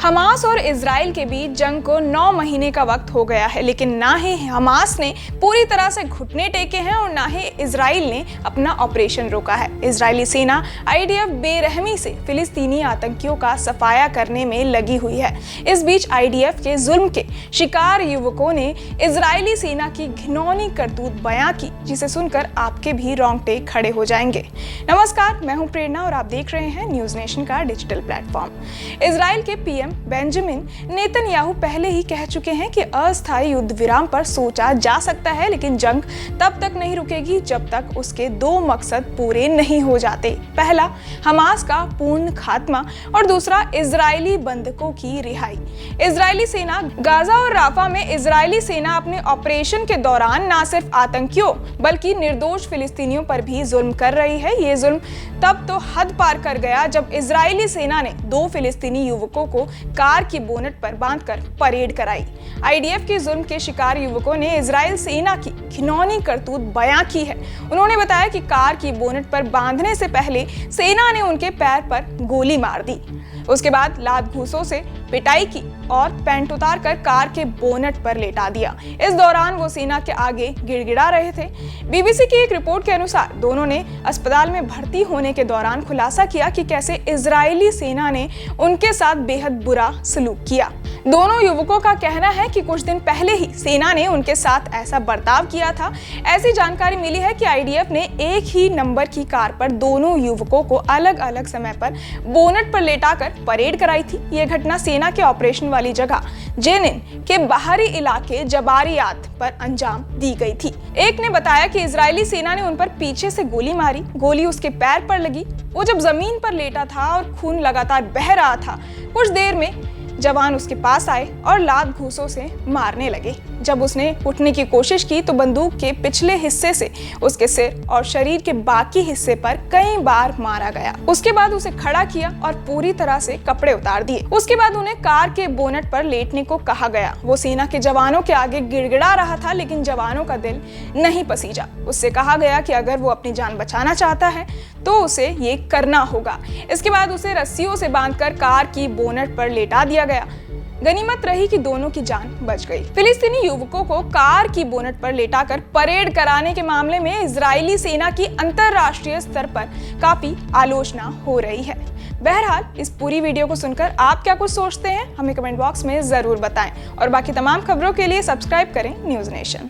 Hamas और Israel के बीच जंग को 9 महीने का वक्त हो गया है, लेकिन ना ही हमास ने पूरी तरह से घुटने टेके हैं और ना ही इजराइल ने अपना ऑपरेशन रोका है। इजरायली सेना आईडीएफ बेरहमी से फिलिस्तीनी आतंकियों का सफाया करने में लगी हुई है। इस बीच आईडीएफ के जुल्म के शिकार युवकों ने इजरायली सेना की घिनौनी करतूत बयां की, जिसे सुनकर आपके भी रोंगटे खड़े हो जाएंगे। नमस्कार, मैं हूं प्रेरणा और आप देख रहे हैं न्यूज नेशन का डिजिटल प्लेटफॉर्म। इजराइल के पीएम बेंजामिन नेतन्याहू पहले ही कह चुके हैं कि अस्थायी युद्ध विराम पर सोचा जा सकता है, लेकिन जंग तब तक नहीं रुकेगी जब तक उसके 2 मकसद पूरे नहीं हो जाते। पहला, हमास का पूर्ण खात्मा और दूसरा, इजरायली बंधकों की रिहाई। इजरायली सेना गाजा और राफा में इजरायली सेना अपने ऑपरेशन के दौरान न सिर्फ आतंकियों बल्कि निर्दोष फिलिस्तीनियों पर भी जुल्म कर रही है। ये जुल्म तब तो हद पार कर गया जब इजरायली सेना ने 2 फिलिस्तीनी युवकों को कार की बोनट पर बांधकर परेड कराई। आईडीएफ के जुल्म के शिकार युवकों ने इजरायल सेना की घिनौनी करतूत बयां की है। उन्होंने बताया कि कार की बोनट पर बांधने से पहले सेना ने उनके पैर पर गोली मार दी, उसके बाद लात घूंसों से पिटाई की और पैंट उतार कर कार के बोनट पर लेटा दिया। इस दौरान वो सेना के आगे गिड़गिड़ा रहे थे। बीबीसी की एक रिपोर्ट के अनुसार दोनों ने अस्पताल में भर्ती होने के दौरान खुलासा किया कि कैसे इजरायली सेना ने उनके साथ बेहद बुरा सलूक किया। दोनों युवकों का कहना है कि कुछ दिन पहले ही सेना ने उनके साथ ऐसा बर्ताव किया था। ऐसी जानकारी मिली है कि आईडीएफ ने एक ही नंबर की कार पर दोनों युवकों को अलग अलग समय पर बोनट पर लेटाकर परेड कराई थी। यह घटना सेना के ऑपरेशन वाली जगह जेनिन के बाहरी इलाके जबारियात पर अंजाम दी गई थी। एक ने बताया कि इजरायली सेना ने उन पर पीछे से गोली मारी। गोली उसके पैर पर लगी। वो जब जमीन पर लेटा था और खून लगातार बह रहा था। कुछ देर में जवान उसके पास आए और लात घूंसों से मारने लगे। जब उसने उठने की कोशिश की तो बंदूक के पिछले हिस्से से उसके सिर और शरीर के बाकी हिस्से पर कई बार मारा गया। उसके बाद उसे खड़ा किया और पूरी तरह से कपड़े उतार दिए। उसके बाद उन्हें कार के बोनट पर लेटने को कहा गया। वो सेना के जवानों के आगे गिड़गिड़ा रहा था, लेकिन जवानों का दिल नहीं पसीजा। उससे कहा गया कि अगर वो अपनी जान बचाना चाहता है तो उसे ये करना होगा। इसके बाद उसे रस्सियों से बांधकर कार की बोनट पर लेटा दिया गया। गनीमत रही कि दोनों की जान बच गई। फिलिस्तीनी युवकों को कार की बोनट पर लेटाकर परेड कराने के मामले में इजरायली सेना की अंतरराष्ट्रीय स्तर पर काफी आलोचना हो रही है। बहरहाल, इस पूरी वीडियो को सुनकर आप क्या कुछ सोचते हैं, हमें कमेंट बॉक्स में जरूर बताएं और बाकी तमाम खबरों के लिए सब्सक्राइब करें न्यूज नेशन।